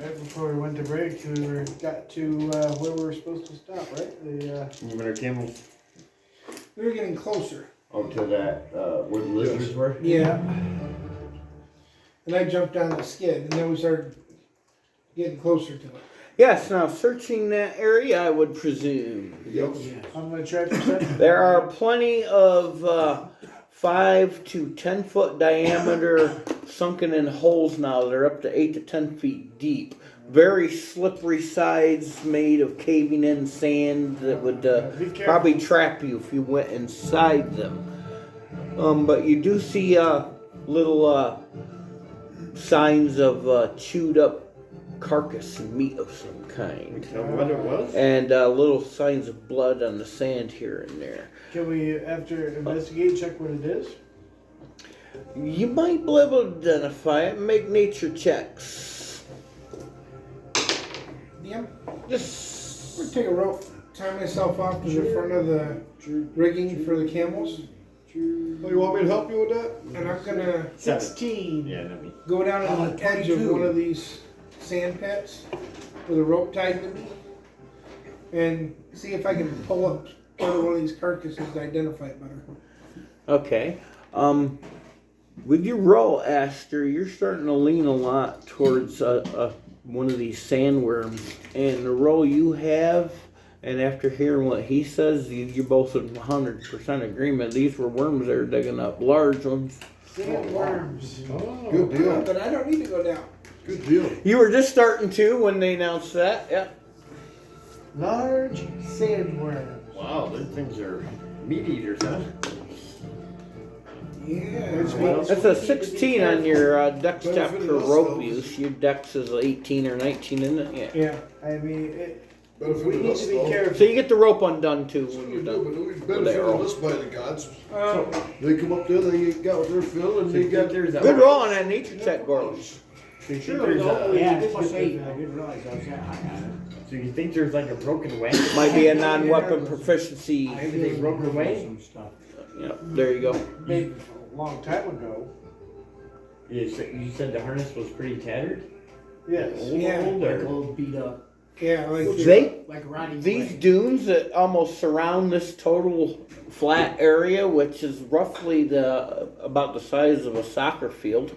Right before we went to break, got to where we were supposed to stop, right? Moving our camels. We were getting closer. Oh, to that, where the lizards were? Yeah. And I jumped down the skid, and then we started getting closer to it. Yes, now searching that area, I would presume. Yep. I'm gonna try perception. There are plenty of 5 to 10 foot diameter sunken in holes now. They're up to 8 to 10 feet deep. Very slippery sides made of caving in sand that would probably trap you if you went inside them. But you do see little signs of chewed up carcass and meat of some kind. What it was? And little signs of blood on the sand here and there. Can we, after investigate, check what it is? You might be able to identify it and make nature checks. Yeah. Just I'm gonna take a rope, tie myself off to the front of the rigging for the camels, Oh, you want me to help you with that? and I'm gonna 16. Yeah, not me. go down on the edge of 22. one of these sand pits with a rope tied to me, and see if I can pull up part of one of these carcasses to identify it better. okay. With your roll, Aster, you're starting to lean a lot towards one of these sandworms, and the roll you have. And after hearing what he says, you're both in 100% agreement. These were worms they were digging up, large ones. Sandworms. Oh, good deal. But I don't need to go down. Good deal. You were just starting to when they announced that, yeah. Large sandworms. Wow, those things are meat eaters, huh? Yeah. That's a 16 on your dex check Benefited for us, rope though. use. Your dex is 18 or 19, isn't it? Yeah. Yeah. I mean, Benefited we need us, to be though. careful. So you get the rope undone too when We you're do, done. but we benefited us by the gods. They come up there, they got their fill, and they got there's a Good roll on that nature check, Gordon. So you think there's a, Yeah, +8. I didn't realize I was that high on so you think there's like a broken wagon? Might be a non-weapon proficiency. it. Maybe they broke away? Some stuff. Yep, there you go. Maybe a long time ago. You said the harness was pretty tattered? Yes. Yeah. Like Older. old beat up, Yeah, like like rotting These clay. dunes that almost surround this total flat area, which is roughly about the size of a soccer field.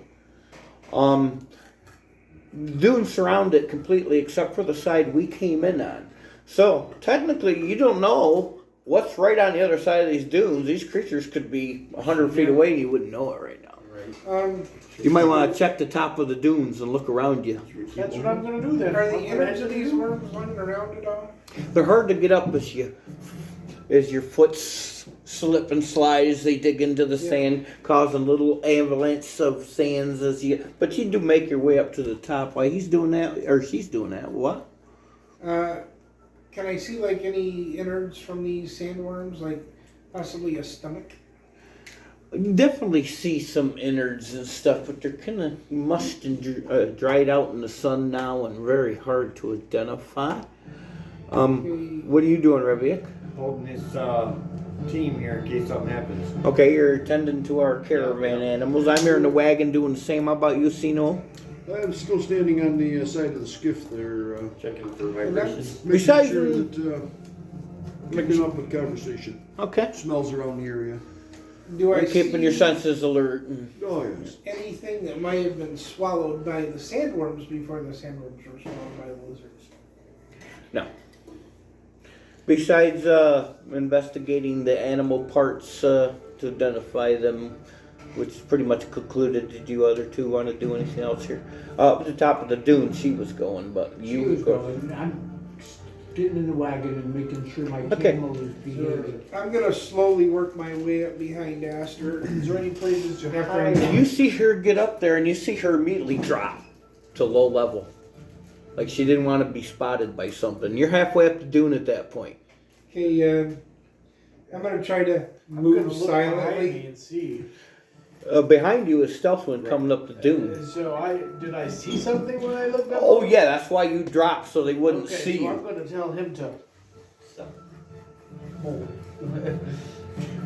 Dunes surround it completely except for the side we came in on. So technically, you don't know what's right on the other side of these dunes. These creatures could be 100 feet away, and you wouldn't know it right now. You might want to check the top of the dunes and look around you. That's what I'm gonna do then. Are the innards of these worms running around at all? They're hard to get up as your foot slip and slide as they dig into the sand, causing little avalanches of sands as you. But you do make your way up to the top. While he's doing that, or she's doing that, what? Can I see like any innards from these sandworms, like possibly a stomach? You definitely see some innards and stuff, but they're kind of mushed and dried out in the sun now and very hard to identify. What are you doing, Reviak? Holding this team here in case something happens. Okay, you're attending to our caravan animals. I'm here in the wagon doing the same. How about you, Sino? I'm still standing on the side of the skiff there, Checking for vibrations. making Besides sure the- that picking up with conversation. Okay. Smells around the area. Do I You're keeping see your senses alert. And Oh yes. anything that might have been swallowed by the sandworms before the sandworms were swallowed by the lizards? no. Besides investigating the animal parts to identify them, which is pretty much concluded, did you other two want to do anything else here? Up at the top of the dune, she was going, but She you was go. going. I'm getting in the wagon and making sure my Okay. camel is behaving. I'm gonna slowly work my way up behind Aster. Is there any places to After I- hide? You see her get up there, and you see her immediately drop to low level, like she didn't want to be spotted by something. You're halfway up the dune at that point. Okay, I'm gonna try to I'm gonna move look behind me silently. and see. Behind you is Stealthwind coming up the dune. So did I see something when I looked up? Oh yeah, that's why you dropped so they wouldn't Okay, see so you. I'm gonna tell him to.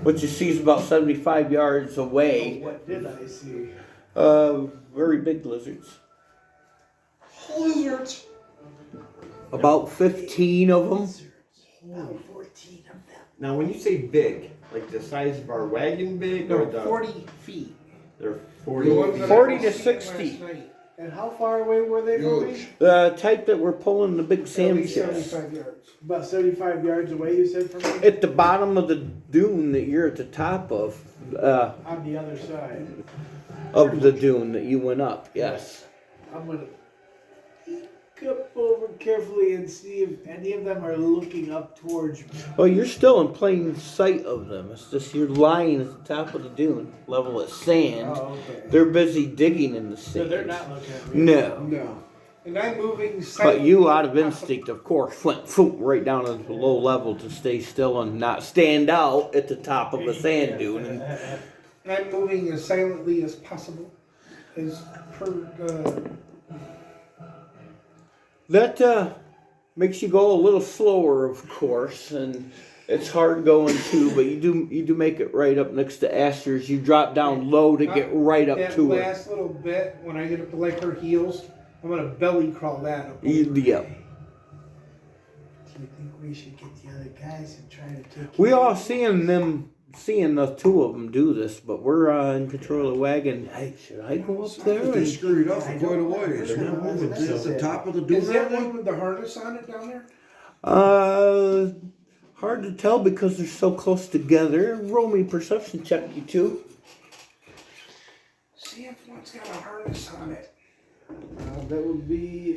What you see is about 75 yards away. What did I see? Very big lizards. Holy About 15 of them. Now, when you say big, like the size of our wagon big, No, or the 40 feet. they're The 40 ones that I 40 was to seeing 60. last night, And how far away were they from me? Huge. The type that we're pulling the big at sand least chips. 75 yards. About 75 yards away, you said from me? At the bottom of the dune that you're at the top of On the other side. the dune that you went up, yes. I'm gonna peek over carefully and see if any of them are looking up towards me. Well, you're still in plain sight of them. It's just you're lying at the top of the dune, level of sand. Oh, okay. They're busy digging in the So sand. they're not looking at me. No. No. And I'm moving But silently. you, out of instinct, of course, went right down to the low level to stay still and not stand out at the top of a sand dune. And I'm moving as silently as possible. As per that makes you go a little slower, of course, and it's hard going too. But you do make it right up next to Astor's. You drop down low to get right up that to her. last little bit, when I get up to like her heels, I'm gonna belly crawl that up. Yeah. Do you think we should get the other guys and try to take We care all of seeing the two of them do this, but we're in control of the wagon. Hey, should I go up there? They and- scurried off for I quite a don't while. know. They're not moving. At the top of the Is dune. that one with the harness on it down there? Hard to tell because they're so close together. Roll me perception check, you two. See if one's got a harness on it. That would be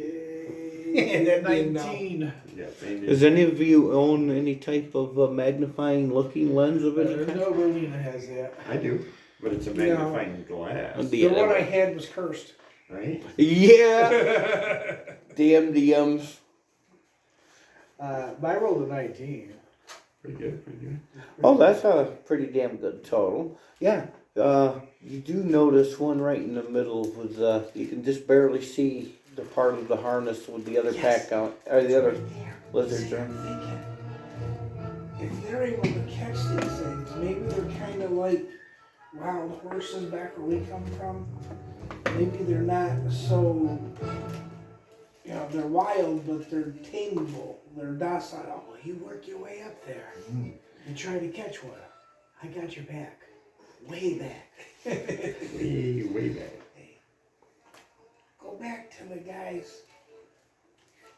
That'd be a no. 19. Yeah, same Does any of you own any type of magnifying looking lens of any kind? No, Rowena has that. I do, but it's a magnifying glass, The one I had was cursed. right? Yeah. Damn DMs. I rolled a 19. Pretty good, pretty good. Oh, that's a pretty damn good total. Yeah. You do notice one right in the middle with you can just barely see the part of the harness with the other pack out, or the other lizards are. If they're able to catch these things, maybe they're kind of like wild horses back where we come from. Maybe they're not so, they're wild, but they're tameable. They're docile. Well, you work your way up there and try to catch one. I got your back. Way back. Way back. Go back to the guys.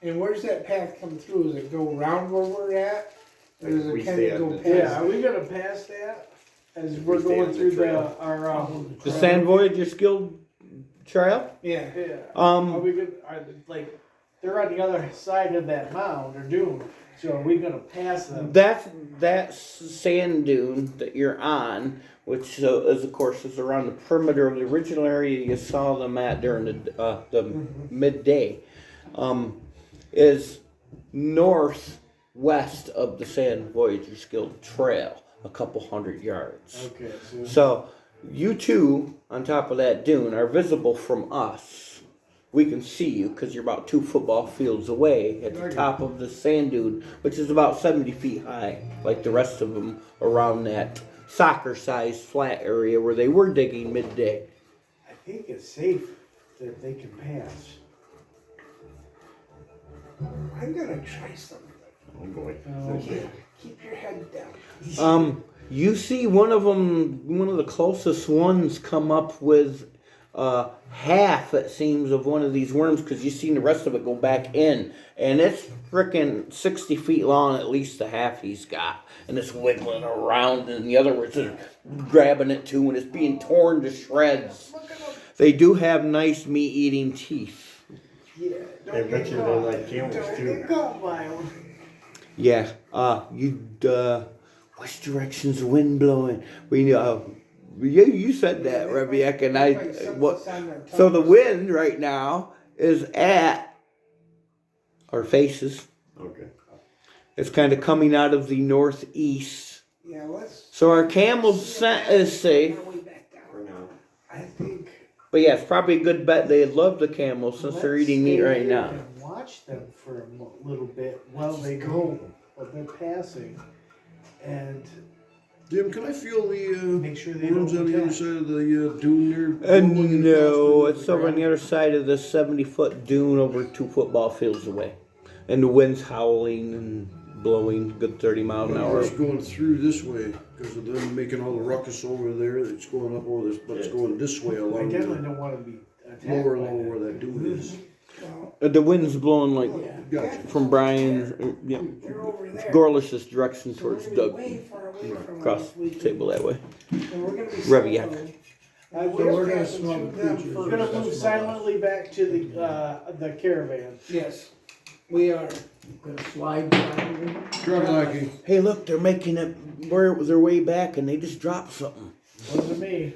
And where's that path come through? Does it go around where we're at? Or does We it kind stay of on go the- past? Yeah, are we gonna pass that as we're stay going on the through trail. our The Sand Voyagers Guild trail. Yeah. Yeah. Are we gonna like they're on the other side of that mound or dune? So are we gonna pass them? That sand dune that you're on, which is of course is around the perimeter of the original area you saw them at during the midday, is northwest of the Sand Voyagers Guild trail, a couple hundred yards. Okay, So you two on top of that dune are visible from us. We can see you because you're about 2 football fields away at the top of the sand dune, which is about 70 feet high, like the rest of them around that soccer-sized flat area where they were digging midday. I think it's safe that they can pass. I'm gonna try something. Oh boy. Keep your head down. You see one of the closest ones come up with half, it seems, of one of these worms because you've seen the rest of it go back in. And it's freaking 60 feet long, at least the half he's got. And it's wiggling around, and the other ones are grabbing it too, and it's being torn to shreds. They do have nice meat-eating teeth. Yeah. I bet you they're like camels too. Caught by them. Yeah, which direction's the wind blowing? You said that, Rebecca, and I. What? So the wind right now is at our faces. Okay. It's kind of coming out of the northeast. Yeah, let's. So our camel's scent is safe. Way back down. For now. I think. But yeah, it's probably a good bet they love the camels since they're eating meat right now. And watch them for a little bit while they go, while they're passing, and Jim, can I feel the make sure they worms don't on the other attack. side of the dune there? No, it's over on the other side of the 70-foot dune over 2 football fields away. and the wind's howling and blowing good 30 mile an hour. It's going through this way because of them making all the ruckus over there. It's going up over this, but it's going this way I along definitely the don't wanna be attacked lower by level that. where that dune is. Well, The wind's blowing like Gotcha. from Brian, yeah, they're over there. Gorlish's direction So towards we're gonna be Doug, way far away from across them this the weekend. table that way. And we're gonna be Reviac. solo. So we're gonna passing smell through the them creatures. first. We're gonna move silently back to the caravan. Yes, we are. Gonna slide down. Drug liking. Hey, look, they're making it where it was their way back, and they just dropped something. Wasn't me.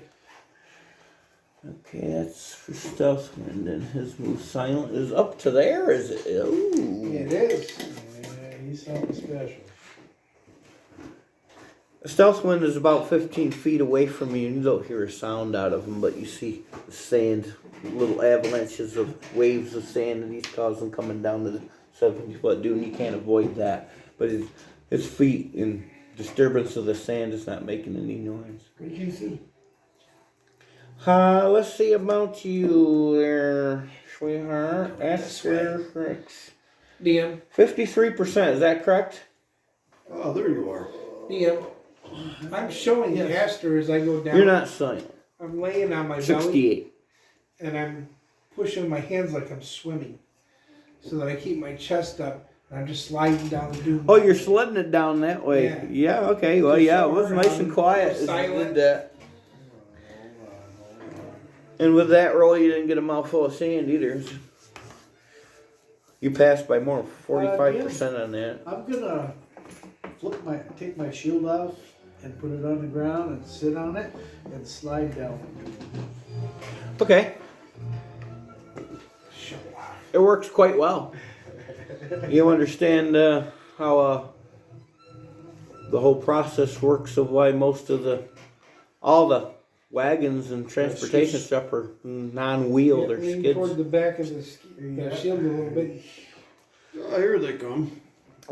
Okay, that's for Stealth Wind, and his move silent is up to there, is it? Ooh. It is. Yeah, he's something special. Stealth Wind is about 15 feet away from you, and you don't hear a sound out of him, but you see the sand, little avalanches of waves of sand that he's causing coming down to the 70-foot dune. You can't avoid that, but his feet and disturbance of the sand is not making any noise. We can see. Let's see about you there, sweetheart. Esther Fricks. DM. 53%, is that correct? Oh, there you are. DM. I'm showing you Aster as I go down. You're not silent. I'm laying on my belly 68. and I'm pushing my hands like I'm swimming, so that I keep my chest up. And I'm just sliding down the dune. Oh, you're sledding it down that way. Yeah. Yeah, okay. Well, yeah, it was nice and quiet as you Silent. did that. And with that roll, you didn't get a mouthful of sand either. You passed by more than 45% on that. I'm gonna take my shield off and put it on the ground and sit on it and slide down. Okay. It works quite well. You understand how the whole process works of why most of all the wagons and transportation stuff are non-wheeled or Lean skids. toward the back of the shield a little bit. Oh, here they come.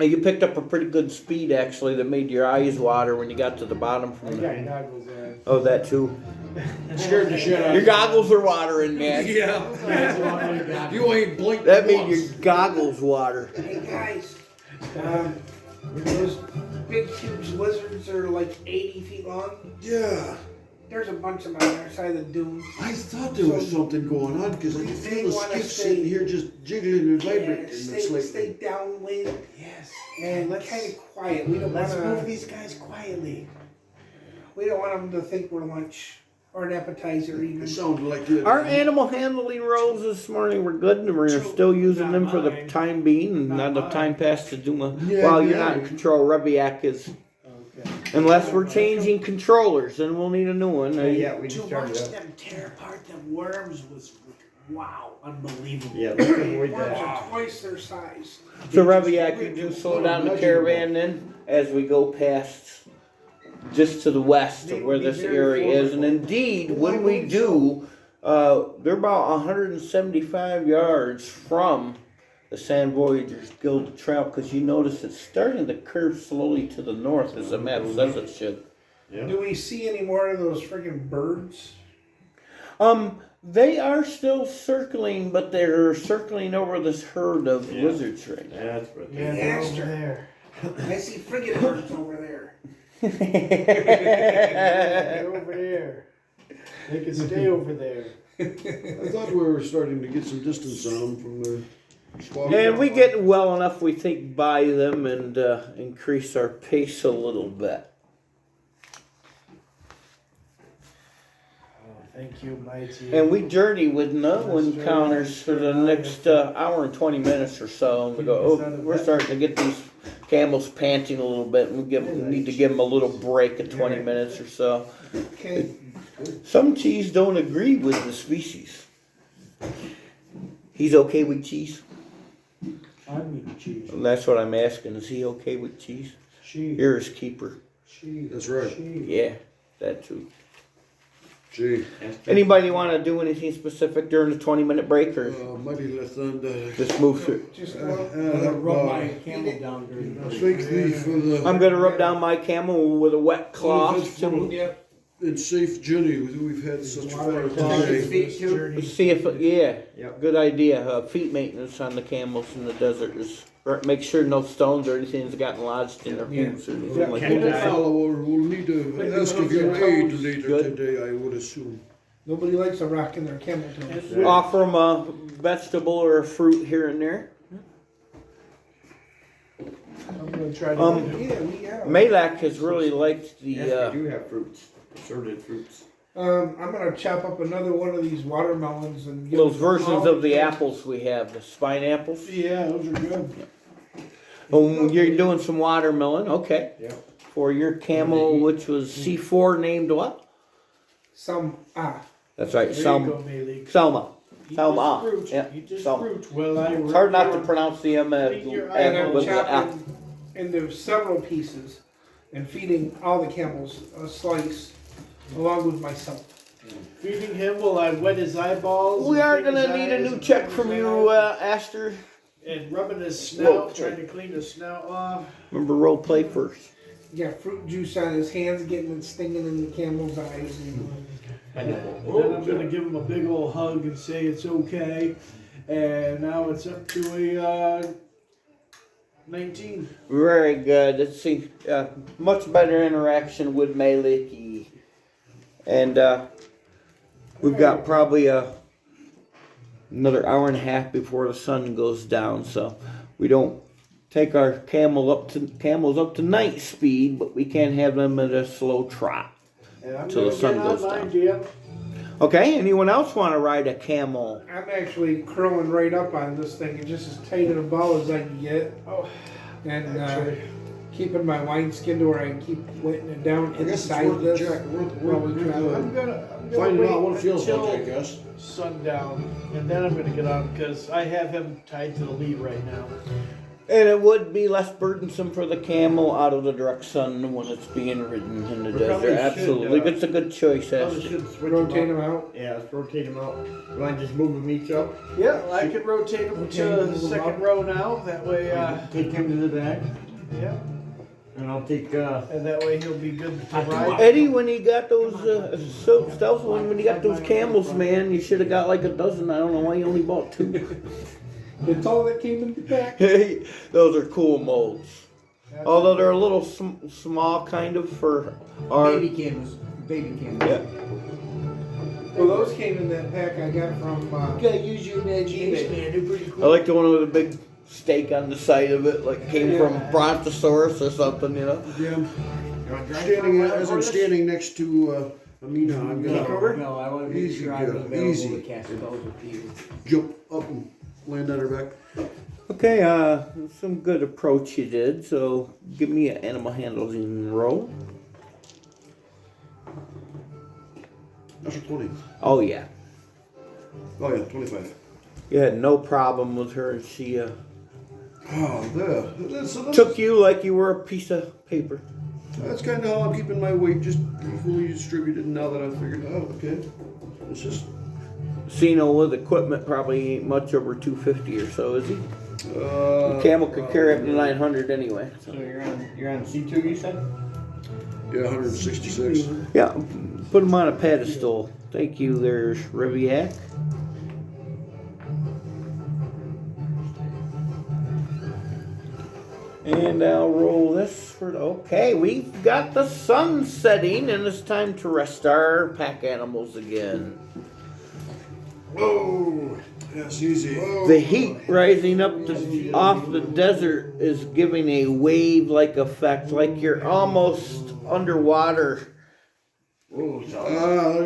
You picked up a pretty good speed actually that made your eyes water when you got to the bottom I from got the... goggles on. Oh, that too. Scared the shit out Your of goggles are watering, man. Yeah. You ain't blinked That made once. your goggles water. Hey guys, those big huge lizards are like 80 feet long. Yeah. There's a bunch of them on the other side of the dune. I thought there was something going on because I could They feel the wanna skiff stay- sitting here just jiggling and vibrating. Yeah, And it's like, stay downwind Yes. and Let's- kind of quiet. We don't Let's want move to. these guys quietly. We don't want them to think we're lunch or an appetizer even. it sounded like that. Our animal handling rolls this morning were good, and we're still using them for the mine. time being, and not Not enough time mine. passed to do a... Yeah, well, you're yeah. not in control. Reviac is... Okay. Unless we're changing controllers, then we'll need a new one. Yeah, we To just watch started up. them tear apart them worms was, wow, unbelievable. Yeah, let's avoid Worms that. are twice their size. So Reviac, you do slow down the caravan then as we go past just to the west of where this area is. And indeed, when we do, they're about 175 yards from the Sand Voyagers Guild Trail, because you notice it's starting to curve slowly to the north as the map says it should. Do we see any more of those friggin' birds? They are still circling, but they're circling over this herd of Yeah. lizards right now. That's what Yeah, they're over there. I see friggin' birds over there. They're over there. They can stay over there. I thought we were starting to get some distance on them from the squad. And we get well enough, we think, by them and increase our pace a little bit. Oh, thank you, mighty. And we journey with no encounters for the next hour and 20 minutes or so. And we go, oh, we're starting to get these camels panting a little bit, and we need to give them a little break of 20 minutes or so. Okay. Some cheese don't agree with the species. He's okay with cheese? I'm eating cheese. That's what I'm asking. Is he okay with cheese? Cheese. You're his keeper. Cheese. That's right. Cheese. Yeah, that too. Gee. Anybody want to do anything specific during the 20-minute break, or Mighty Lathan. just move through? Just I'm gonna rub my camel down during the break. Thank thee for the I'm gonna rub down my camel with a wet cloth. yeah. and safe journey we've had such a far Water today. feet too? journey. See if, yeah, Yep. good idea. Feet maintenance on the camels in the desert is Make sure no stones or anything's gotten lodged in their hooves or anything like Well, the that. fellow will need to ask of your aid later today, I would assume. Nobody likes a rock in their camel toes. Offer them a vegetable or a fruit here and there. I'm gonna try to. Yeah, we have. Malak has really liked the. Yes, we do have fruits, assorted fruits. I'm gonna chop up another one of these watermelons and give Those them versions all- of the apples we have, the spine apples. Yeah, those are good. Oh, you're doing some watermelon, okay. Yeah. For your camel, which was C4, named what? That's right, There you Selma. go, Malik. Selma. Eat Selma. this fruit. Yeah, Eat this Selma. fruit. Well, I It's hard not to pronounce the M Eat your And I'm with the F. chopping into several pieces and feeding all the camels a slice along with myself. Feeding him while I wet his eyeballs. We and are clean his gonna need a eyes new and check rub from his you, eyes Astor. and rubbing his Whoa. snout, trying to clean his snout off. Remember, role play first. Got fruit juice on his hands, getting it stinging in the camel's eyes. And then I'm gonna give him a big old hug and say it's okay. And now it's up to a 19. Very good. It's a much better interaction with Maliki. And we've got probably another hour and a half before the sun goes down, so we don't take our camels up to night speed, but we can't have them at a slow trot. And I'm Till the gonna sun get goes on mine, down. Jim. Okay, anyone else want to ride a camel? I'm actually curling right up on this thing and just as tight in a ball as I can get. Oh, And actually, keeping my wineskin to where I can keep wetting it down I guess it's inside worth the this. check, while we travel. I'm gonna finding wait out what it feels like, until I guess. sundown, and then I'm gonna get on because I have him tied to the lead right now. And it would be less burdensome for the camel out of the direct sun when it's being ridden in the We probably desert. should, Absolutely, it's a good choice, Probably Astor. should switch Rotate them them out. out. Yeah, let's rotate them out. You want to just move them each up? Yeah, I can rotate him Okay, to the move him second up. row now. That way, Take him to the back, yeah, and I'll take, and that way he'll be good to ride. Eddie, when you got those stealth one, when you got those camels, man, you should have got like a dozen. I don't know why you only bought 2. That's all that came in the pack. Hey, those are cool molds. Although they're a little small, kind of for our. Baby camels. Baby camels. Yeah. Well, those came in that pack I got from. You gotta use your imagination, man. They're pretty I cool. like the one with a big steak on the side of it, like came from Brontosaurus or something, you know. Yeah. Standing As I'm standing next to Amina, I'm gonna No, I want to make Easy, sure I'm girl, available easy. to cast spells with you. jump up and land on her back. Okay, some good approach you did. So give me an animal handling roll. That's a 20. Oh yeah, Oh yeah, 25. you had no problem with her, and she Oh, there. took you like you were a piece of paper. That's kind of how I'm keeping my weight just equally distributed now that I've figured out. Okay. It's just, Sino with equipment probably ain't much over 250 or so, is he? Camel could carry up to 900 anyway. So you're on C2, you said? yeah, 166. Yeah, put him on a pedestal. Thank you, there's Riviac. And I'll roll this for okay, we've got the sun setting and it's time to rest our pack animals again. Whoa. That's easy. The heat rising up off the desert is giving a wave-like effect, like you're almost underwater. There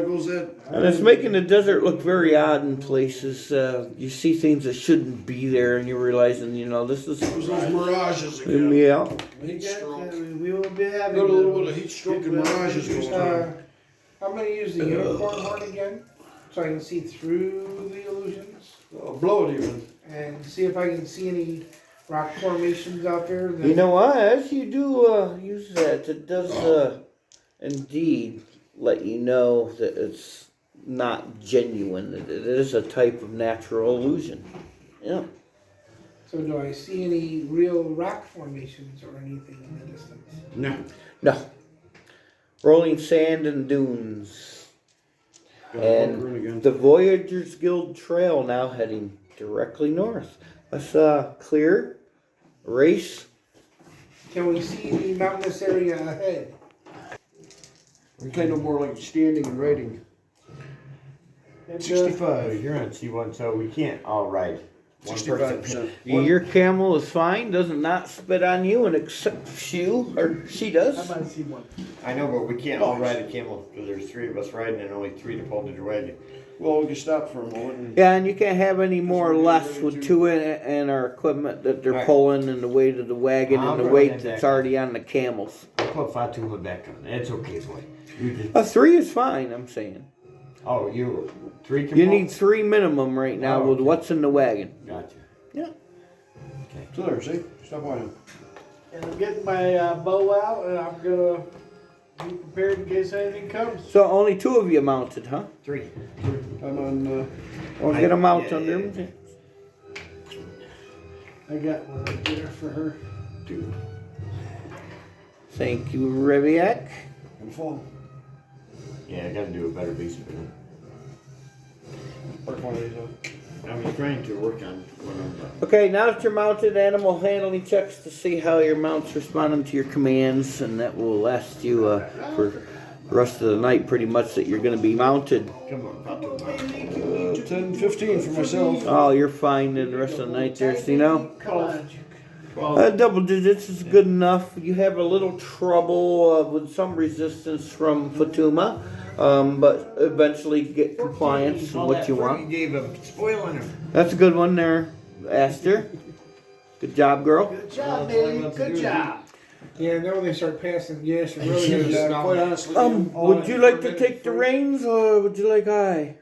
goes that. And it's making the desert look very odd in places. You see things that shouldn't be there, and you're realizing, this is. Those mirages again. Yeah. Heat stroke. We will be having Got a little bit of heat stroke and mirages going on. I'm gonna use the unicorn horn again, so I can see through the illusions I'll blow it even. and see if I can see any rock formations out there. That, You know what? As you do use that, it does indeed let you know that it's not genuine. It is a type of natural illusion. Yeah. So do I see any real rock formations or anything in the distance? No. No. Rolling sand and dunes. Got a bunker in And again. the Voyagers Guild Trail now heading directly north. Let's clear race. Can we see the mountainous area ahead? We kind of more like standing and riding. And, 65. You're on C1, so we can't all ride. One 65%. Your camel is fine, doesn't not spit on you and accepts you, or she I'm does. on C1. I know, but we can't all ride a camel because there's 3 of us riding and only 3 to pull the wagon. Well, we can stop for a moment. And Yeah, and you can't have any more or less with two and our equipment that they're Right. pulling and the weight of the wagon I'll and the throw weight that that's back. already on the camels. I'll put Fatu Hood back on. That's okay, boy. You just, A 3 is fine, I'm saying. oh, you 3 can You pull? need 3 minimum right now Oh, with okay. what's in the wagon. Gotcha. so there, see? Stop by him. And I'm getting my bow out, and I'm gonna be prepared in case anything comes. So only 2 of you mounted, huh? 3. I'm on, Or get them out yeah, under yeah. them. I got one right there for her. Thank you, Reviac. in fall. Yeah, I gotta do a better base for them. Work one of these out. I'm trying to work on one of them. Okay, now that you're mounted, animal handling checks to see how your mount's responding to your commands, and that will last you for the rest of the night pretty much that you're going to be mounted. Come on, Fatu. 10, 15 for myself. Oh, you're fine in the rest of the night there, so you know. Come on, Duke. Double digits is good enough. You have a little trouble with some resistance from Fatuma, but eventually get compliance and what you You want. gave a spoil on him. That's a good one there, Aster. Good job, girl. Good job, baby. Good job. Yeah, now when they start passing gas, you're really gonna Yeah, stop. quite honestly. Would you like to take the reins, or would you like I?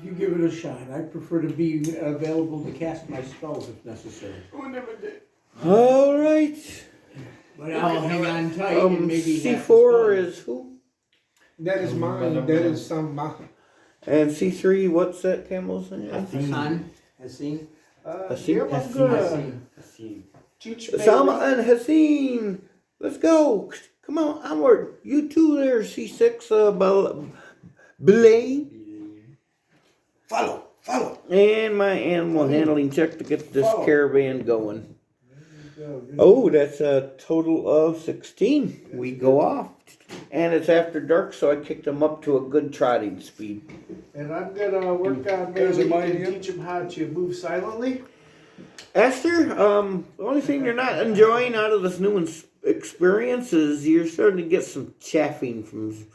You give it a shot. I prefer to be available to cast my spells if necessary. All right. But I'll hang on tight and maybe have C4 to is who? That is mine. That is some mine. And C3, what's that camel's name? Hassan, Hassan, Hassan? I'm Hassan, gonna Hassan. teach Salma and Hassan. Let's go. Come on, onward. You two there, C6, Belay. Follow. And my animal handling check to get this caravan going. Oh, that's a total of 16. We go off. And it's after dark, so I kicked them up to a good trotting speed. And I'm gonna work on There's a maybe mine and again. teach them how to move silently. Esther, the only thing you're not enjoying out of this new experience is you're starting to get some chaffing from,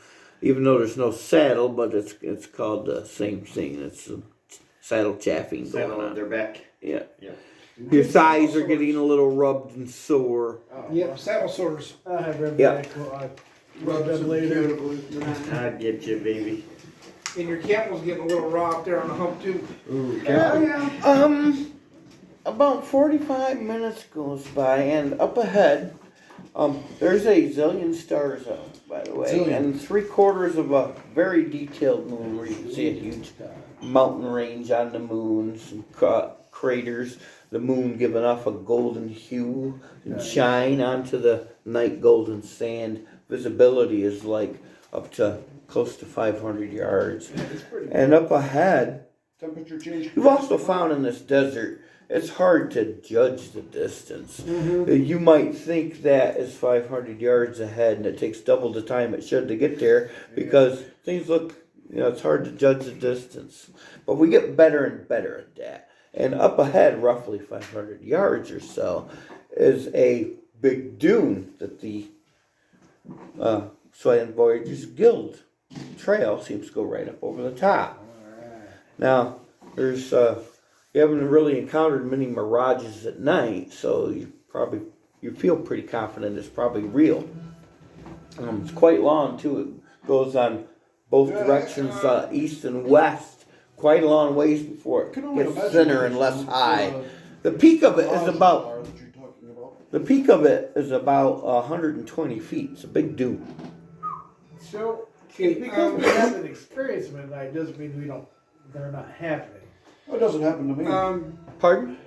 even though there's no saddle, but it's called the same thing. It's saddle chaffing going Saddle on on. their back. Yeah. Yeah. Your thighs are getting a little rubbed and sore. Yep, saddle sores. I'll have Rev Yeah. back. Rub them later. I'll get you, baby. And your camel's getting a little raw up there on the hump too. Ooh, About 45 minutes goes by, and up ahead, there's a zillion stars out, by the way, Zillion. and 3/4 of a very detailed moon where you can see a huge mountain range on the moon, some craters, the moon giving off a golden hue and shine onto the night golden sand. Visibility is like up to close to 500 yards. And up ahead, Temperature change. you've also found in this desert, it's hard to judge the distance. You might think that is 500 yards ahead, and it takes double the time it should to get there because things look, it's hard to judge the distance. But we get better and better at that. And up ahead, roughly 500 yards or so, is a big dune that the Swayan Voyagers Guild trail seems to go right up over the top. Now, there's you haven't really encountered many mirages at night, so you feel pretty confident it's probably real. It's quite long too. It goes on both directions, east and west, quite a long ways before it gets thinner and less high. The peak of it is about 120 feet. It's a big dune. So, Okay, because we haven't experienced them at night doesn't mean they're not happening. It doesn't happen to me. Pardon?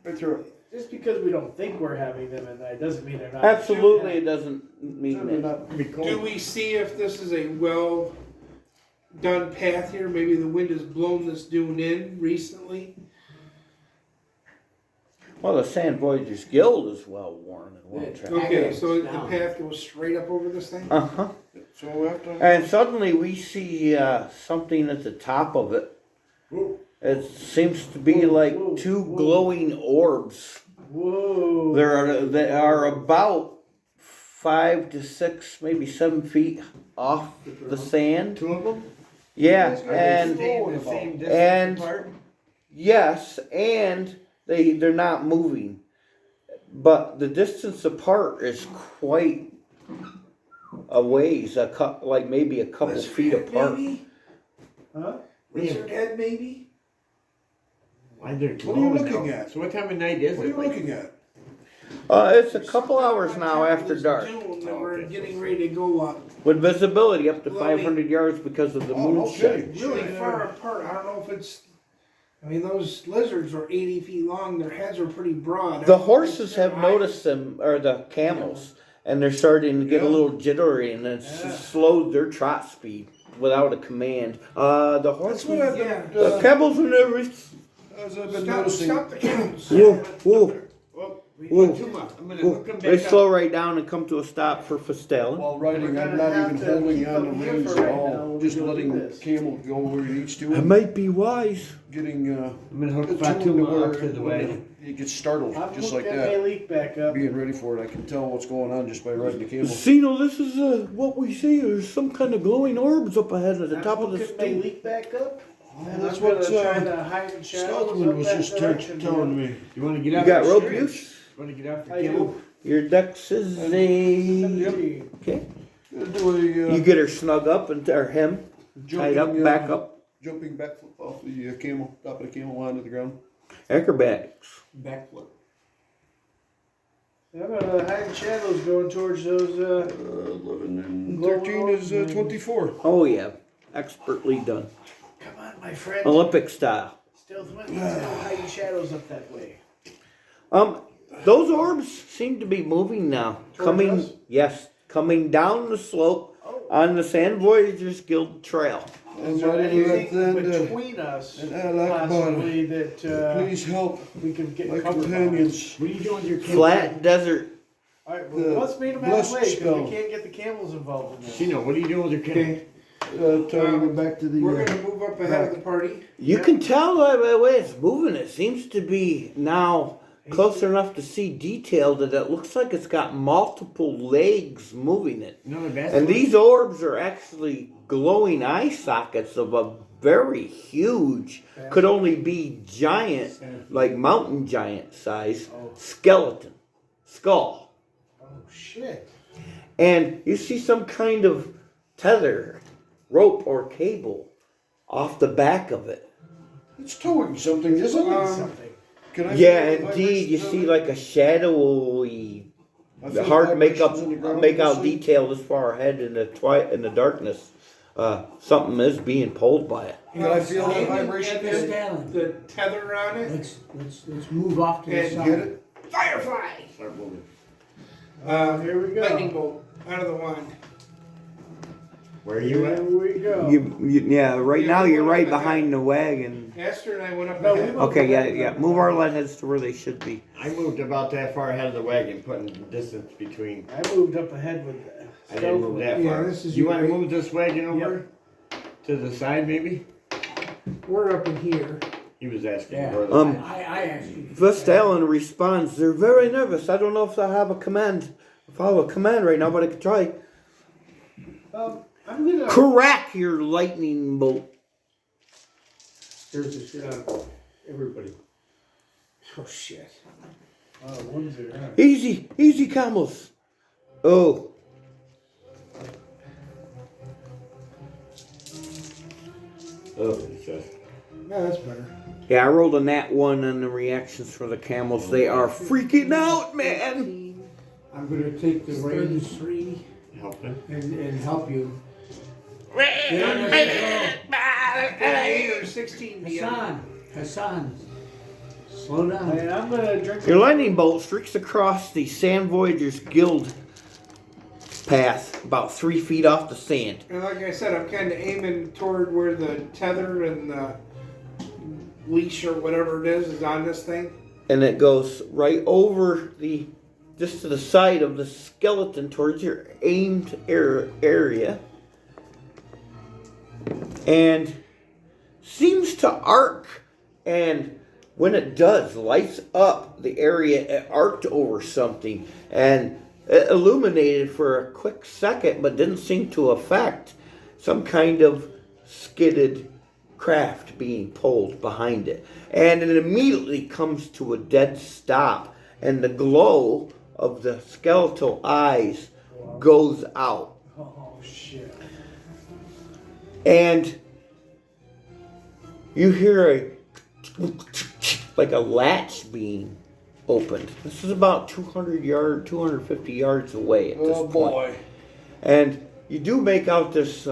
Right through it. Just because we don't think we're having them at night doesn't mean they're not. Absolutely, it doesn't mean Certainly that. not be cold. Do we see if this is a well done path here? Maybe the wind has blown this dune in recently. Well, the Sand Voyagers Guild is well worn and well tracked. Okay, so the Down. path goes straight up over this thing? Uh-huh. So we have to. And suddenly we see something at the top of it. Whoa. It seems to be like whoa, two whoa. glowing orbs. Whoa. They are about 5 to 6, maybe 7 feet off the sand. Two of them? Yeah, Are they and flowing The about? same distance And- apart? yes, and they're not moving, but the distance apart is quite a ways, like maybe a couple Lizard feet head, apart. Maybe? Huh? Lizard head, maybe? Why they're What are you glowing looking now? at? So what time of night is What are it? you looking at? It's a couple hours now after dark, Dune that we're Okay. getting ready to go up. with visibility up to Glowing. 500 yards because of the Oh, moonshine. okay. Really far apart. I don't know if it's. I mean, those lizards are 80 feet long. Their heads are pretty broad. I The don't know if horses it's their have eyes. noticed them, or the camels, and they're starting to get a Yeah. little jittery, and it's Yeah. slowed their trot speed without a command. The That's horses, what I've been. Yeah. the camels are nervous. As I've been Stop, noticing. stop the camels. Whoa, whoa, Whoa, whoa. too much. I'm gonna whoa. hook them They back up. slow right down and come to a stop for Fastalin. While We're riding, gonna I'm not have even to holding keep on them the here reins for at right now all. when we Just go do letting this. camel go where he needs to. I might be wise. Getting I'm gonna hook attuned to Fatima where up to the wagon. he gets startled I'm just like hooking that. my leak back up. Being ready for it, I can tell what's going on just by riding the camel. Zeno, this is what we see. There's some kind of glowing orbs up ahead at the I'm top of the hooking my stoop. leak back up. And That's I'm gonna what try to hide in shadows Stoutland up was that just direction, telling man. me. You wanna get You out got the rope street? use? Wanna get off the I camel? do. Your dex is a... 17. Okay. Gonna do a You get her snug up, and or him, tied up, jumping, back up. jumping backflip off the camel, top of the camel onto the ground. Acrobatics. Backflip. I'm gonna hide in shadows going towards those, 11 and Glowing 13 is orbs. 24. Oh yeah, expertly done. come on, my friend. Olympic style. Stealth needs to go hide in shadows up that way. Those orbs seem to be moving now. Towards Coming, us? yes, coming down the slope Oh. on the Sand Voyagers Guild trail. And Is there right anything then, between us, and I like possibly, that please help we can get my covered by? companions. What are you doing with your camel? Flat desert. Alright, The well, let's meet them blessed halfway, because spell. we can't get the camels involved in this. Gino, what are you doing with your camel? Okay, Tying it back to the. we're gonna move up ahead of the party. You can tell by the way it's moving. It seems to be now close enough to see detail that it looks like it's got multiple legs moving it. No, that's And these orbs are actually glowing eye sockets of a very huge, could only be giant, like mountain giant size, skeleton, skull. Oh, shit. And you see some kind of tether, rope, or cable off the back of it. It's towing something, isn't it? Something. Can I Yeah, feel the indeed. You vibrations see of it? like a shadowy, I feel hard to make vibrations in the ground make out mostly. detail this far ahead in the darkness. Something is being pulled by it. Can I feel that Aiming vibration? at Stalin. the tether on it. Let's move off to the And side. Get it? Firefly! Start moving. Here we go. Lightning bolt out of the wand. Where are you Here at? we go. Yeah, right Yeah, now we you're went right up ahead. behind the wagon. Esther and I went up No, we ahead. moved Okay, yeah, ahead. yeah. Move our lead heads to where they should be. I moved about that far ahead of the wagon, putting distance between. I moved up ahead with that. I didn't move that Yeah, far. this is You your wanna way. move this wagon over to the side, maybe? We're up in here. He was asking. Yeah. where the- I asked you. Vestalin responds, "They're very nervous. I don't know if I have a command. If I have a command right now, but I could try. I'm gonna. Crack your lightning bolt." There's a shit on everybody. Oh shit. One's there. Easy, easy, camels. Oh, Oh, he says. No, that's better. yeah. I rolled a nat 1 on the reactions for the camels. They are freaking out, man. I'm gonna take the reins 33. Help him. and help you. Or 16 beyond. Hassan, slow down. And I'm gonna drink. Your lightning bolt streaks across the Sand Voyagers Guild path, about 3 feet off the sand. And like I said, I'm kind of aiming toward where the tether and the leash or whatever it is on this thing. and it goes right over just to the side of the skeleton towards your aimed area, and seems to arc, and when it does, lights up the area it arced over something, and it illuminated for a quick second, but didn't seem to affect some kind of skidded craft being pulled behind it. And it immediately comes to a dead stop, and the glow of the skeletal eyes goes out. Oh, shit. And you hear like a latch being opened. This is about 250 yards away at this point. boy. And you do make out this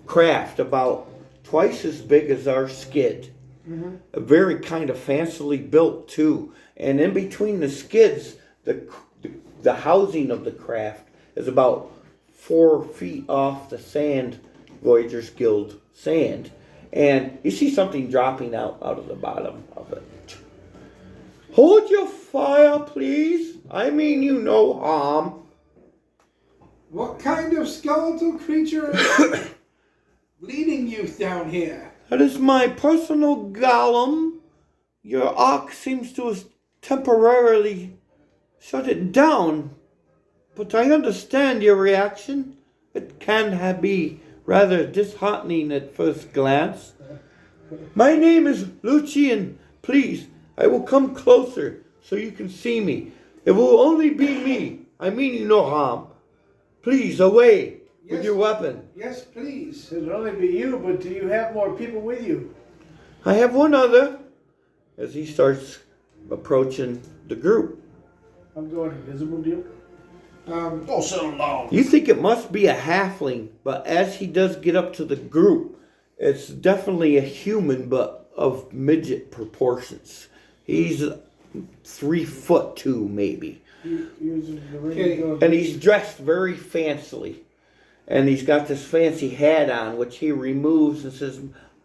craft about twice as big as our skid. Mm-hmm. Very kind of fancily built too. And in between the skids, the housing of the craft is about 4 feet off the sand, Voyagers Guild sand. And you see something dropping out of the bottom of it. Hold your fire, please. I mean you no harm. What kind of skeletal creature is leading you down here? That is my personal golem. Your arc seems to have temporarily shut it down. But I understand your reaction. It can be rather disheartening at first glance. My name is Lucian. Please, I will come closer so you can see me. It will only be me. I mean you no harm. Please, away with your weapon. Yes, please. It'll only be you, but do you have more people with you? I have one other. As he starts approaching the group. I'm going invisible, deal. Don't settle down. You think it must be a halfling, but as he does get up to the group, it's definitely a human, but of midget proportions. He's 3'2", maybe. Using the ring Okay. of- And he's dressed very fancily. And he's got this fancy hat on, which he removes and says,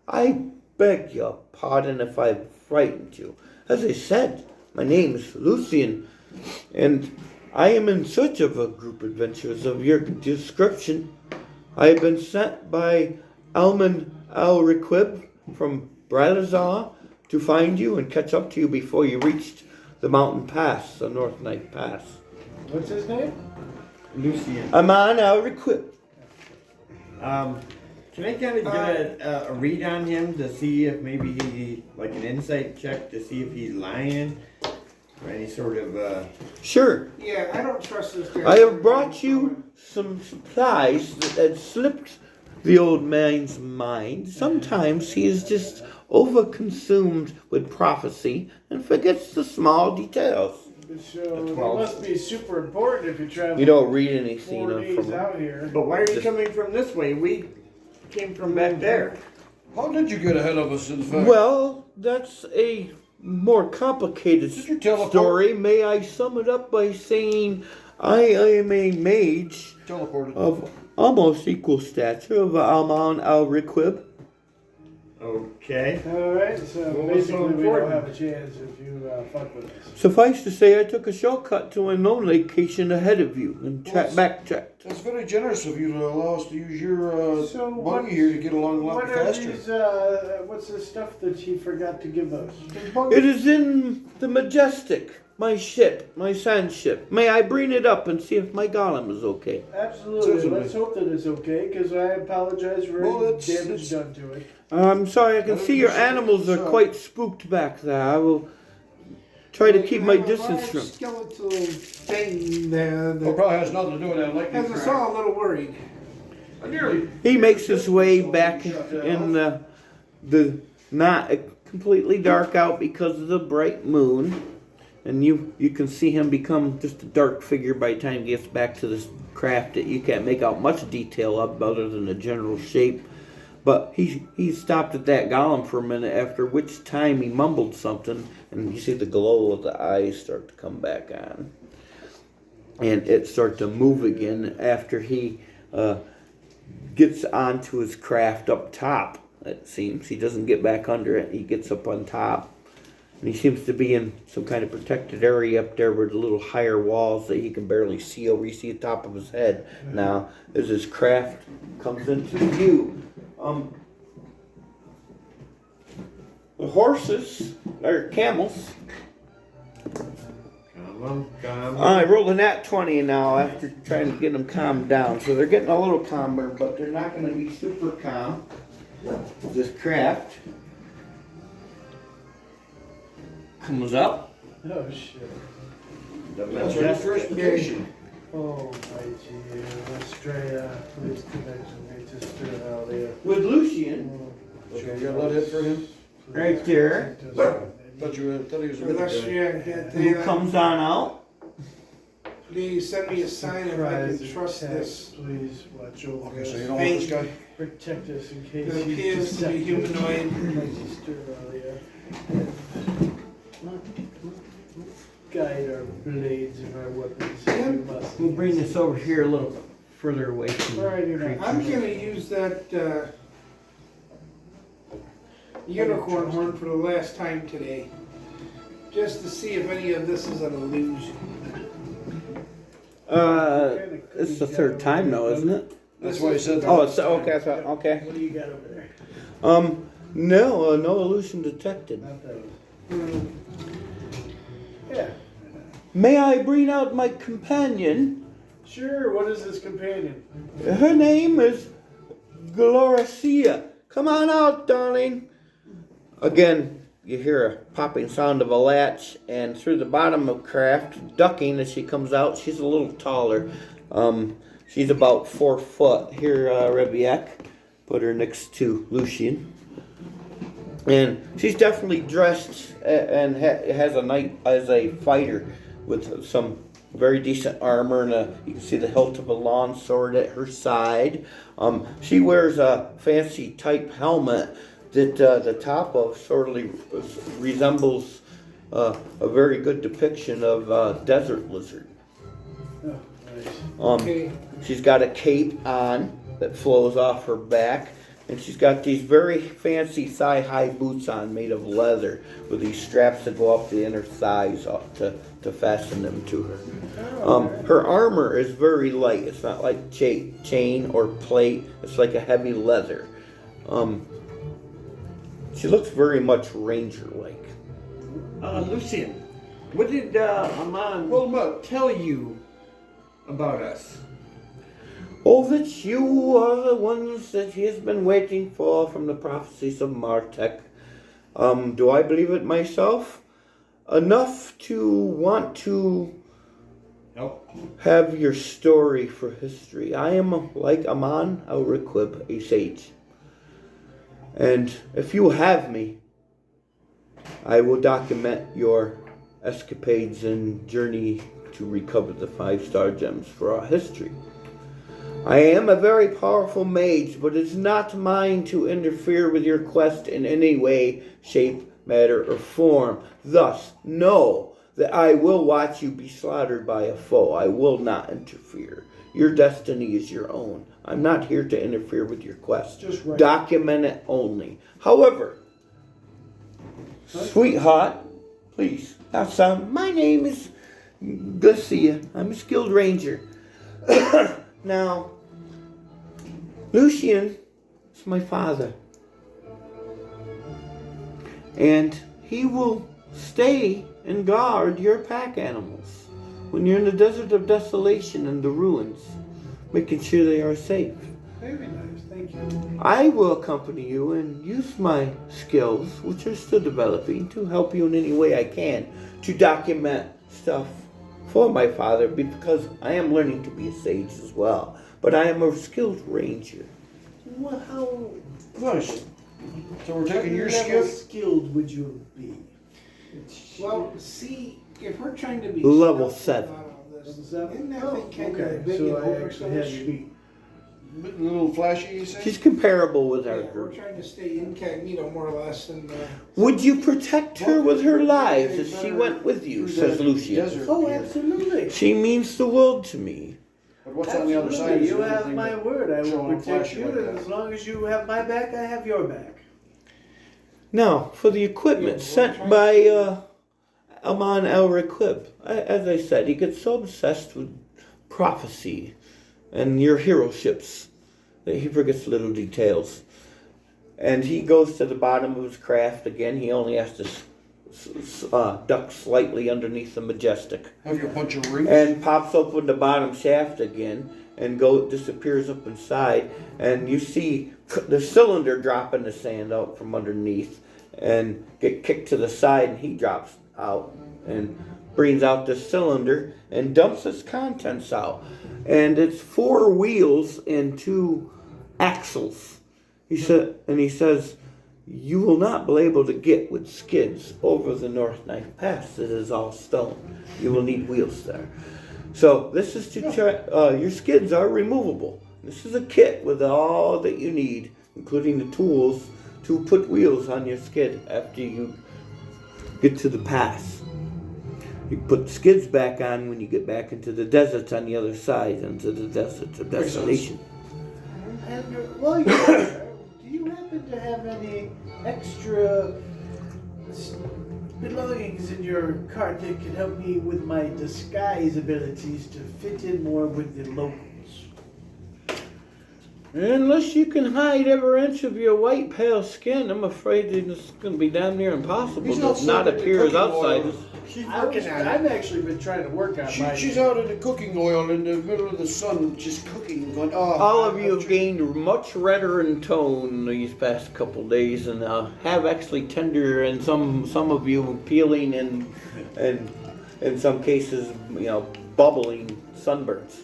I beg your pardon if I've frightened you. As I said, my name is Lucian, and I am in search of a group of adventurers of your description. I have been sent by Alman Al-Requib from Bradazar to find you and catch up to you before you reached the mountain pass, the North Night Pass. What's his name? Lucian. Aman Al-Requib. Can I kind of get a read on him to see if maybe he, like an insight check to see if he's lying? Or any sort of, Sure. Yeah, I don't trust this guy. I have brought you some supplies that had slipped the old man's mind. Sometimes he is just overconsumed with prophecy and forgets the small details. So it must be super important if you're traveling. You don't read anything 4 days from out here. but why are you coming from this way? We came from back there. How did you get ahead of us, in fact? Well, that's a more complicated Did you teleport? story. May I sum it up by saying I am a mage Teleported. of almost equal stature of Alman Al-Requib. Okay. Alright, so What was so basically we don't important? have a chance if you fuck with us. Suffice to say, I took a shortcut to a known location ahead of you and backtracked. That's very generous of you to allow us to use your So buggy here to get along a lot What are faster. these, what's the stuff that he forgot to give us? It is in the Majestic, my ship, my sand ship. May I bring it up and see if my golem is okay? Absolutely. Certainly. Let's hope that it's okay, because I apologize for Well, any it's- damage done to it. I'm sorry, I can see your animals are quite spooked back there. I will try to keep my distance from. Skeletal thing there It that probably has nothing to do with that lightning has us crack. all a little worried. I nearly. He makes his way back in the not completely dark out because of the bright moon, and you can see him become just a dark figure by the time he gets back to this craft that you can't make out much detail of other than the general shape. But he stopped at that golem for a minute, after which time he mumbled something, and you see the glow of the eyes start to come back on, and it starts to move again after he gets onto his craft up top. It seems he doesn't get back under it. He gets up on top, And he seems to be in some kind of protected area up there with the little higher walls that he can barely see over. You see the top of his head now as his craft comes into view. The horses, or camels. I rolled a nat 20 now after trying to get them calmed down. So they're getting a little calmer, but they're not going to be super calm. This craft comes up. Oh shit. That's our first vacation. Oh my gee, Australia, please connect me to Australia. With Lucian, Okay, you got a lead hit for him? right there, Thought he was a bit Unless guy. you can't who comes on out. Please send me a sign if I can trust Attack, this. Please watch over Okay, so us. you don't want this guy? Protect us in case It he's appears to be deceptive. humanoid. Australia. Guide our blades and our weapons. Yeah. We must. We'll bring this over here a little further away from the Alrighty, now. creature. I'm gonna use that unicorn horn for the last time today. Just to see if any of this is an illusion. It's the third time though, isn't it? That's why he said that. Oh, it's okay. Okay. What do you got over there? No, no illusion detected. Not those. Hmm. Yeah. May I bring out my companion? Sure, what is this companion? Her name is Gloricia. Come on out, darling. Again, you hear a popping sound of a latch, and through the bottom of craft, ducking as she comes out, she's a little taller. She's about 4 foot. Here, Rebiek, put her next to Lucian. And she's definitely dressed and has a knight as a fighter with some very decent armor, and you can see the hilt of a long sword at her side. She wears a fancy type helmet that the top of sort of resembles a very good depiction of a desert lizard. Oh, nice. Okay. She's got a cape on that flows off her back, and she's got these very fancy thigh-high boots on made of leather with these straps that go up the inner thighs up to fasten them to her. Her armor is very light. It's not like chain or plate. It's like a heavy leather. She looks very much ranger-like. Lucian, what did Amon Well, but tell you about us? Oh, that you are the ones that he has been waiting for from the prophecies of Martek. Do I believe it myself? Enough to want to have your story for history. I am like Aman al-Rikwib, a sage. And if you have me, I will document your escapades and journey to recover the 5-star gems for our history. I am a very powerful mage, but it's not mine to interfere with your quest in any way, shape, matter, or form. Thus, know that I will watch you be slaughtered by a foe. I will not interfere. Your destiny is your own. I'm not here to interfere with your quest. Just right. Document it only. However, sweetheart, please. Now, son, my name is Garcia. I'm a skilled ranger. Now, Lucian is my father. And he will stay and guard your pack animals when you're in the desert of desolation and the ruins, making sure they are safe. Very nice, thank you. I will accompany you and use my skills, which are still developing, to help you in any way I can to document stuff for my father, because I am learning to be a sage as well. But I am a skilled ranger. Well, how nice. So we're taking your level skip. skilled would you be? Well, see, if we're trying to be Level stealthy 7. about all this, Level 7? isn't that thing kind okay, of big so and I actually had you oversized? beat. A little flashy, you say? She's comparable with Yeah, our we're group. trying to stay incognito more or less, and Would you protect her with her lives as she went with you, says Lucian. Desert Oh, here. absolutely. She means the world to me. But what's on the other side? Absolutely. is You the only have thing my that- word. I will showing protect flashy you, like and that. as long as you have my back, I have your back. Now, for the equipment sent by Amon El Requib, as I said, he gets so obsessed with prophecy and your hero ships that he forgets little details. And he goes to the bottom of his craft again. He only has to duck slightly underneath the Majestic. Have you a bunch of rings? And pops open the bottom shaft again and disappears up inside. And you see the cylinder dropping the sand out from underneath and get kicked to the side, and he drops out and brings out the cylinder and dumps its contents out. And it's 4 wheels and 2 axles. He says, you will not be able to get with skids over the North Knife Pass. It is all stone. You will need wheels there. So this is to try, your skids are removable. This is a kit with all that you need, including the tools to put wheels on your skid after you get to the pass. You put skids back on when you get back into the desert on the other side, into the desert of Desolation. And while you're there, do you happen to have any extra belongings in your cart that could help me with my disguise abilities to fit in more with the locals? Unless you can hide every inch of your white pale skin, I'm afraid it's going to be damn near impossible to not appear as outsiders. She's working on it. I've actually been trying to work on mine. She's out in the cooking oil in the middle of the sun, just cooking, going, oh. All of you have gained much redder in tone these past couple days, and have actually tender, and some of you peeling and in some cases, bubbling sunburns.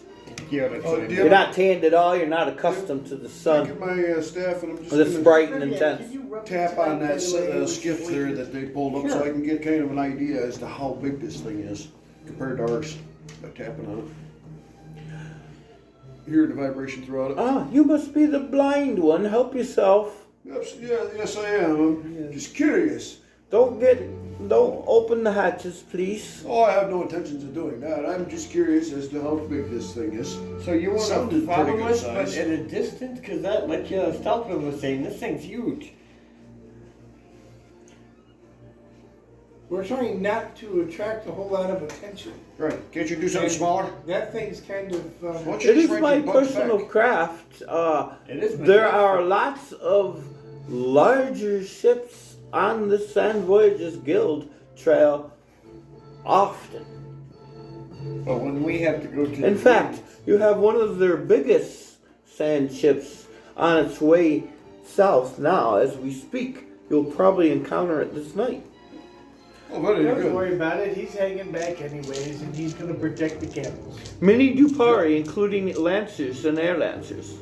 Yeah, that's what You're not tanned at all. You're not accustomed to the I sun. get my staff and I'm just It's gonna bright and intense. tap on that skiff there that they pulled up so I can get kind of an idea as to how big this thing is compared to ours by tapping on it. Hear the vibration throughout it. You must be the blind one. Help yourself. Yes, I am. I'm just curious. Don't open the hatches, please. Oh, I have no intentions of doing that. I'm just curious as to how big this thing is. So you want to Sounded follow pretty good us, but size. at a distance? Because that, like Stalkman was saying, this thing's huge. We're trying not to attract a whole lot of attention. Right. Can't you do something smaller? That thing's kind of. Why don't It you just is rent my your butt personal back? craft. It is There majestic. are lots of larger ships on the Sand Voyagers Guild trail often. But when we have to go to In fact, you have one of their biggest sand ships on its way south now as we speak. You'll probably encounter it this night. Oh, very Don't good. worry about it. He's hanging back anyways, and he's going to protect the camels. Many Dupari, including Lancers and Air Lancers.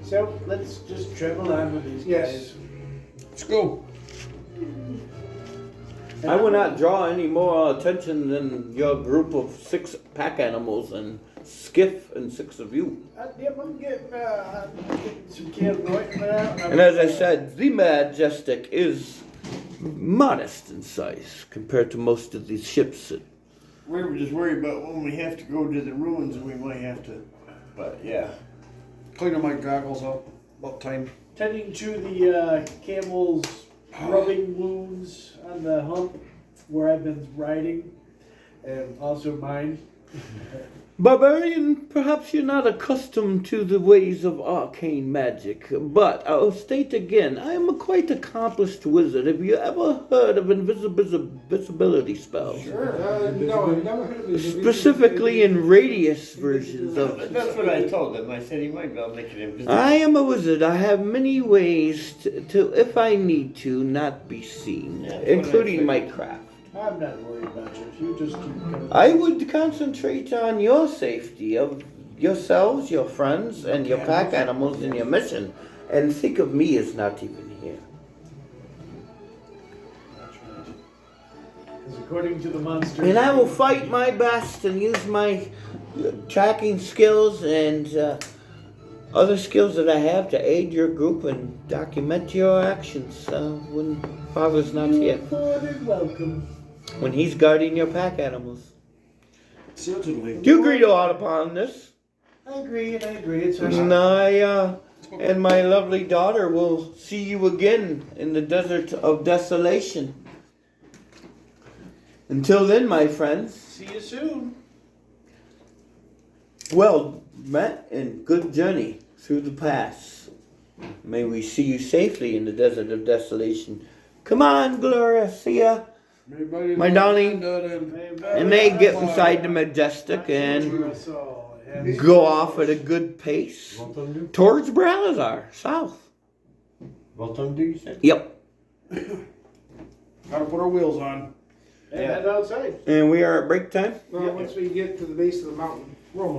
So let's just travel on with these Yes. guys. Let's go. And I will not draw any more attention than your group of 6 pack animals and skiff and 6 of you. Yep, I'm getting some camp ointment out. And as I said, the Majestic is modest in size compared to most of these ships. We were just worried about when we have to go to the ruins, we might have to. But yeah. Cleaning my goggles up. About time. Tending to the camel's rubbing wounds on the hump where I've been riding, and also mine. Barbarian, perhaps you're not accustomed to the ways of arcane magic, but I'll state again, I am a quite accomplished wizard. Have you ever heard of invisibility spells? Sure. No, I've never heard of it. Specifically in radius versions of it. That's what I told him. I said he might be able to make it invisible. I am a wizard. I have many ways to if I need to, not be seen, Yeah, that's what I including my figured. craft. I'm not worried about you. If you just keep coming. I would concentrate on your safety of yourselves, your friends, and your pack animals in your mission, and think of me as not even here. Because according to the monster. And I will fight my best and use my tracking skills and other skills that I have to aid your group and document your actions when Father's not here. Welcome. When he's guarding your pack animals. Certainly. Do you agree to all upon this? I agree, and I agree. It's And I and my lovely daughter will see you again in the desert of desolation. Until then, my friends, See you soon. well met and good journey through the pass. May we see you safely in the desert of desolation. Come on, Gloria, see ya. My darling. And they get inside the Majestic and go off at a good pace towards Bralazar, south. Welcome, you said? Yep. Gotta put our wheels on. And head outside. And we are at break time. Well, once we get to the base of the mountain, we're almost